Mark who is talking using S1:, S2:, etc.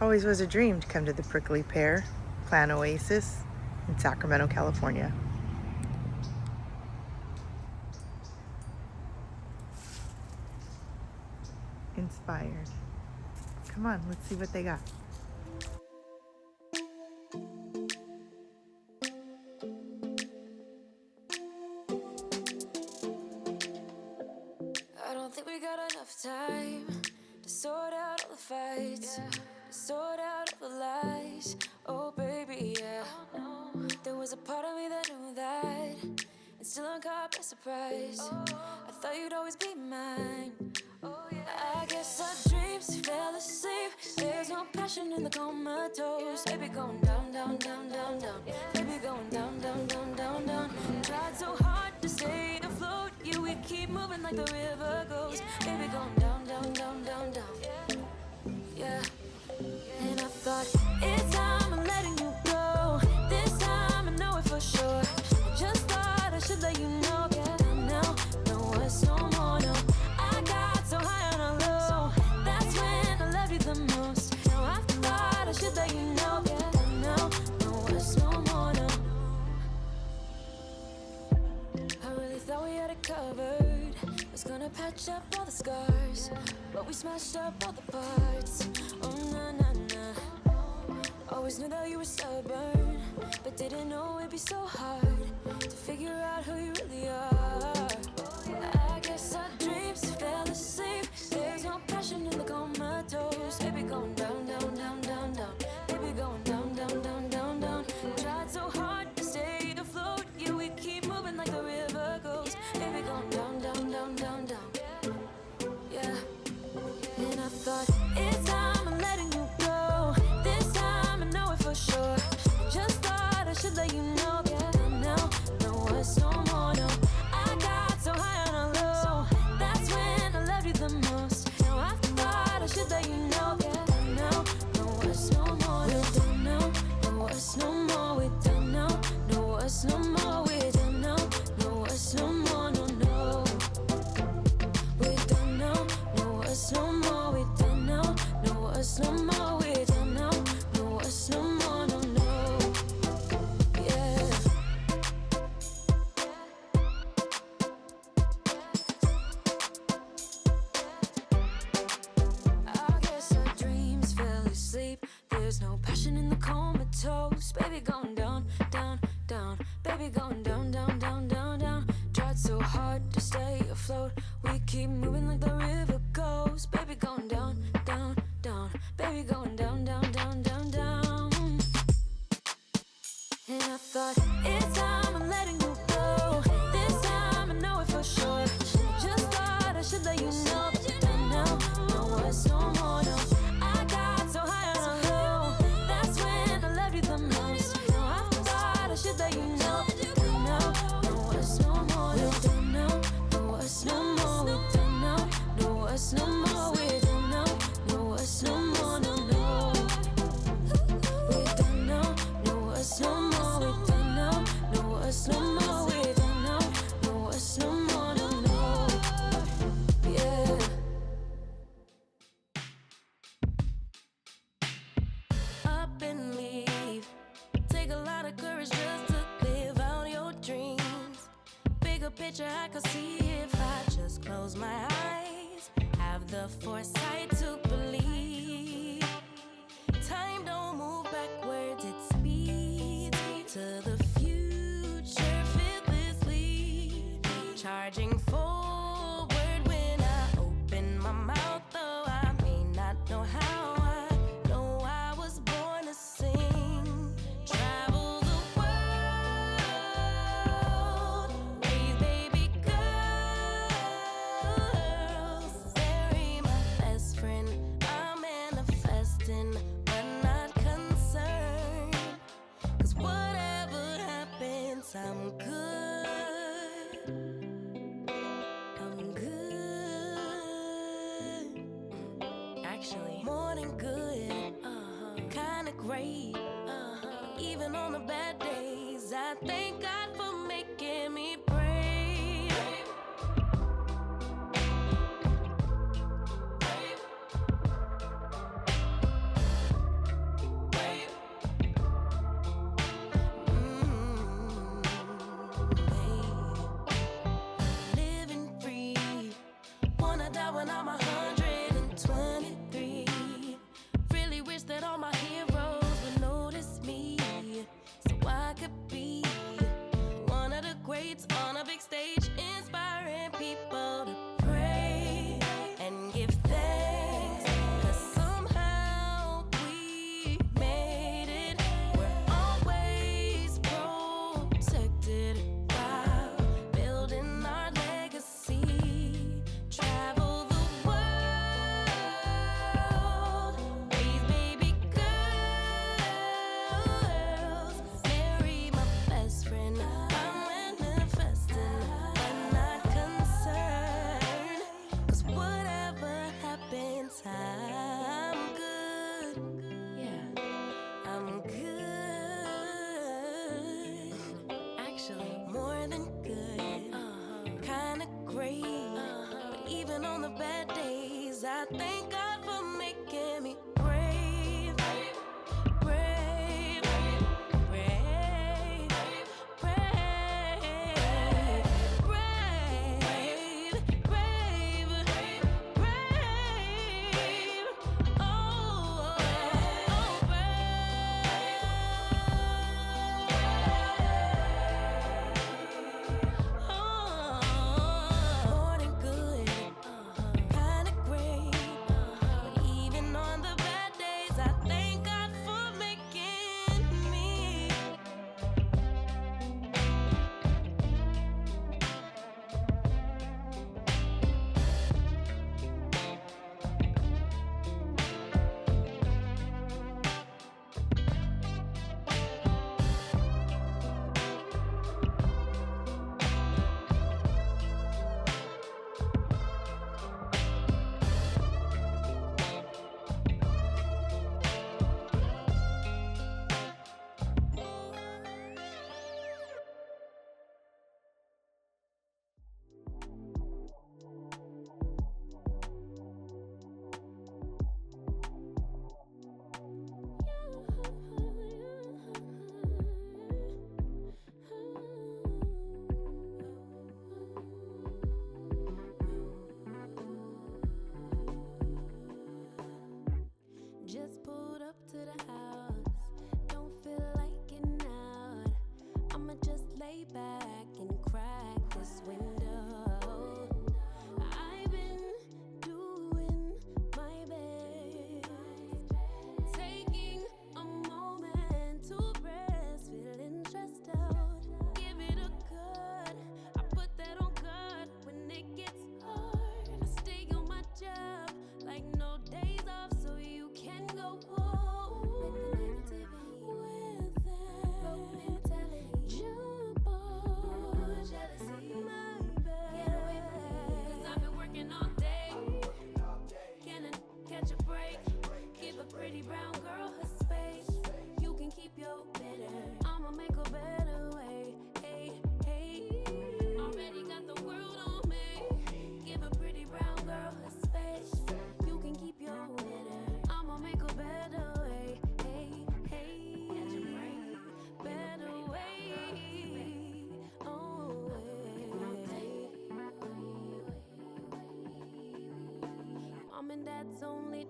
S1: Always was a dream to come to the Prickly Pear Plant Oasis in Sacramento, California. Inspired. Come on, let's see what they got.
S2: I don't think we got enough time to sort out all the fights, to sort out all the lies. Oh baby, yeah. There was a part of me that knew that, and still I'm caught by surprise. I thought you'd always be mine. I guess our dreams fell asleep. There's no passion in the comatose. Baby going down, down, down, down, down. Baby going down, down, down, down, down. Tried so hard to stay afloat. Yeah, we keep moving like the river goes. Baby going down, down, down, down, down. Yeah. And I thought, it's time I'm letting you go. This time I know it for sure. I just thought I should let you know. Yeah, now, no words no more, no. I got so high on a low. That's when I love you the most. Now I thought I should let you know. Yeah, now, no words no more, no. I really thought we had it covered. Was gonna patch up all the scars, but we smashed up all the parts. Oh na na na. Always knew that you were stubborn, but didn't know it'd be so hard to figure out who you really are. I guess our dreams fell asleep. There's no passion in the comatose. Baby going down, down, down, down, down. Baby going down, down, down, down, down. Tried so hard to stay afloat. Yeah, we keep moving like the river goes. Baby going down, down, down, down, down. Yeah. And I thought, it's time I'm letting you go. This time I know it for sure. Just thought I should let you know. Yeah, now, no words no more, no. I got so high on a low. That's when I love you the most. Now I thought I should let you know. Yeah, now, no words no more. We're done now, no words no more. We're done now, no words no more. We're done now, no words no more, no, no. We're done now, no words no more. We're done now, no words no more. We're done now, no words no more, no, no. Yeah. I guess our dreams fell asleep. There's no passion in the comatose. Baby going down, down, down. Baby going down, down, down, down, down. Tried so hard to stay afloat. We keep moving like the river goes. Baby going down, down, down. Baby going down, down, down, down, down. And I thought, it's time I'm letting you go. This time I know it for sure. Just thought I should let you know. And now, no words no more, no. I got so high on a low. That's when I love you the most. Now I thought I should let you know. And now, no words no more, no. We're done now, no words no more. We're done now, no words no more. We're done now, no words no more, no, no. We're done now, no words no more. We're done now, no words no more. We're done now, no words no more, no, no. Yeah. Up and leave. Take a lot of courage just to live out your dreams. Bigger picture I could see if I just close my eyes. Have the foresight to believe. Time don't move backwards, it speeds to the future fearlessly. Charging forward when I open my mouth, though I may not know how. I know I was born to sing. Travel the world, raise baby girls. Bury my best friend, I'm manifesting, but not concerned. 'Cause whatever happens, I'm good. I'm good. Actually, more than good. Kinda great. Even on the bad days, I thank God for making me brave. good. Yeah, I'm good. Actually, more than good. Kinda great. But even on the bad days, I thank God for making me brave. Brave. Brave. Brave. Brave. Brave. Brave. Oh, more than good, kinda great. But even on the bad days, I thank God for making me. Just pulled up to the house, don't feel like getting out. I'ma just lay back and crack this window. I've been doing my best, taking a moment to rest, feeling stressed out. Give it a good, I put that on God when it gets hard. I stay on my job like no days off, so you can go home with the negativity, with that broke mentality. Jump on jealousy, my bad. Get away from me, 'cause I've been working all day. Can I catch a break? Give a pretty brown girl her space. You can keep your bitter, I'ma make a better way. Hey, hey, already got the world on me. Give a pretty brown girl her space. You can keep your bitter, I'ma make a better way. Hey, hey, catch a break, better way. Oh, Mom and Dad's only